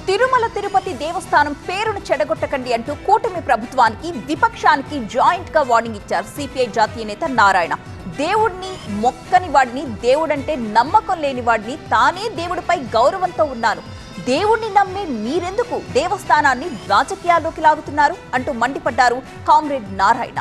తిరుమల తిరుపతి దేవస్థానం పేరును చెడగొట్టకండి అంటూ కూటమి ప్రభుత్వానికి విపక్షానికి జాయింట్ గా వార్నింగ్ ఇచ్చారు సిపిఐ జాతీయ నేత నారాయణ. దేవుడిని మొక్కని వాడిని, దేవుడంటే నమ్మకం లేని వాడిని, తానే దేవుడిపై గౌరవంతో ఉన్నాను, దేవుణ్ణి నమ్మే మీరెందుకు దేవస్థానాన్ని రాజకీయాల్లోకి లాగుతున్నారు అంటూ మండిపడ్డారు కామ్రేడ్ నారాయణ.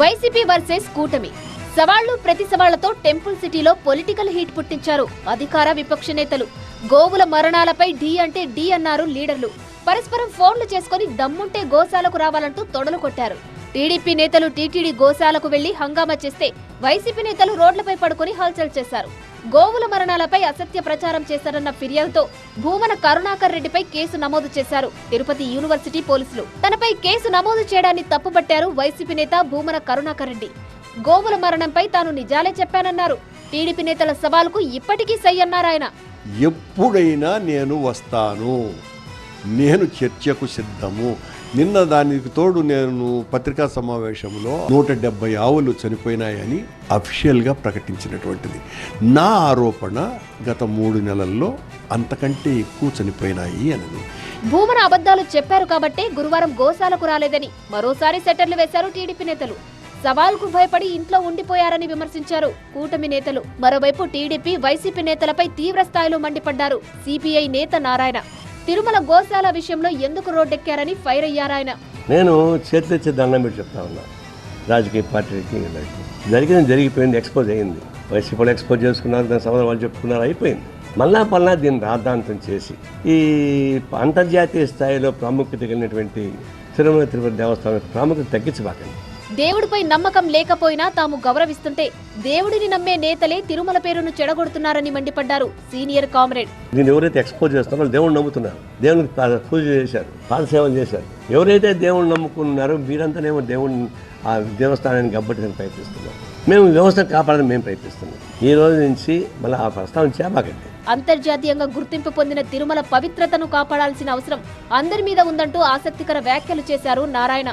వైసీపీ వర్సెస్ కూటమి సవాళ్లు ప్రతి సవాళ్లతో టెంపుల్ సిటీలో పొలిటికల్ హీట్ పుట్టించారు అధికార విపక్ష నేతలు. గోవుల మరణాలపై ఢీ అంటే ఢీ అన్నారు లీడర్లు. పరస్పరం ఫోన్లు చేసుకుని దమ్ముంటే గోశాలకు రావాలంటూ తొడలు కొట్టారు. టీడీపీ నేతలు టీటీడీ గోశాలకు వెళ్లి హంగామా చేస్తే వైసీపీ నేతలు రోడ్లపై పడుకుని హల్చల్ చేశారు. గోవుల మరణాలపై అసత్య ప్రచారం చేశారన్న ఫిర్యాదుతో భూమన కరుణాకర్ రెడ్డిపై కేసు నమోదు చేశారు తిరుపతి యూనివర్సిటీ పోలీసులు. తనపై కేసు నమోదు చేయడాన్ని తప్పుపట్టారు వైసీపీ నేత భూమన కరుణాకర్ రెడ్డి. గోవుల మరణంపై తాను నిజాలే చెప్పానన్నారు. టీడీపీ నేతల సవాలుకు ఇప్పటికీ సై అన్నారాయన. ఎప్పుడైనా నేను వస్తాను, నేను చర్చకు సిద్ధము. నిన్న దానికి తోడు నేను పత్రికా సమావేశంలో 170 ఆవులు చనిపోయినాయని అఫీషియల్గా ప్రకటించినటువంటిది. నా ఆరోపణ గత 3 నెలల్లో అంతకంటే ఎక్కువ చనిపోయినాయి అని. భూమన అబద్ధాలు చెప్పారు కాబట్టే గురువారం గోశాలకు రాలేదని మరోసారి సెటర్లు వేశారు టీడీపీ నేతలు. సవాల్కు భయపడి ఇంట్లో ఉండిపోయారని విమర్శించారు కూటమి నేతలు. మరోవైపు టీడీపీ వైసీపీ నేతలపై తీవ్ర స్థాయిలో మండిపడ్డారు సిపిఐ నేత నారాయణ. తిరుమల గోశాల విషయంలో ఎందుకు రోడ్డెక్కారని ఫైర్ అయ్యారాయన. నేను చేతులెత్తి దండం పెట్టి చెప్తా ఉన్నా, రాజకీయ పార్టీలకి జరిగింది జరిగిపోయింది, ఎక్స్పోజ్ అయింది. వైసీపీలో ఎక్స్పోజ్ చేసుకున్నారు, దాని సమాధానం వాళ్ళు చెప్పుకున్నారు, అయిపోయింది. మళ్ళా దీన్ని రాద్ధాంతం చేసి ఈ అంతర్జాతీయ స్థాయిలో ప్రాముఖ్యత కలిగినటువంటి తిరుమల తిరుపతి దేవస్థానం ప్రాముఖ్యత తగ్గించబాకండి. దేవుడిపై నమ్మకం లేకపోయినా తాము గౌరవిస్తుంటే దేవుడిని నమ్మే నేతలే తిరుమల పేరును చెడగొడుతున్నారని మండిపడ్డారు సీనియర్ కామ్రేడ్. దీన్ని ఎవరైతే ఎక్స్పోజ్ చేస్తున్నారో దేవుడిని నమ్ముతున్నారు, దేవునికి పూజ చేశారు, పాదసేవలు చేశారు. ఎవరైతే దేవుడిని నమ్ముకున్నారో వీరంతానేమో దేవుడిని ఆ దేవస్థానాన్ని గబ్బట్టిని ప్రయత్నిస్తున్నారు. మేము వ్యవస్థను కాపాడాలని మేము ప్రయత్నిస్తున్నాం. ఈ రోజు నుంచి మళ్ళీ ఆ ప్రస్తావన చేపకండి. అంతర్జాతీయంగా గుర్తింపు పొందిన తిరుమల పవిత్రతను కాపాడాల్సిన అవసరం అందరి మీద ఉందంటూ ఆసక్తికర వ్యాఖ్యలు చేశారు నారాయణ.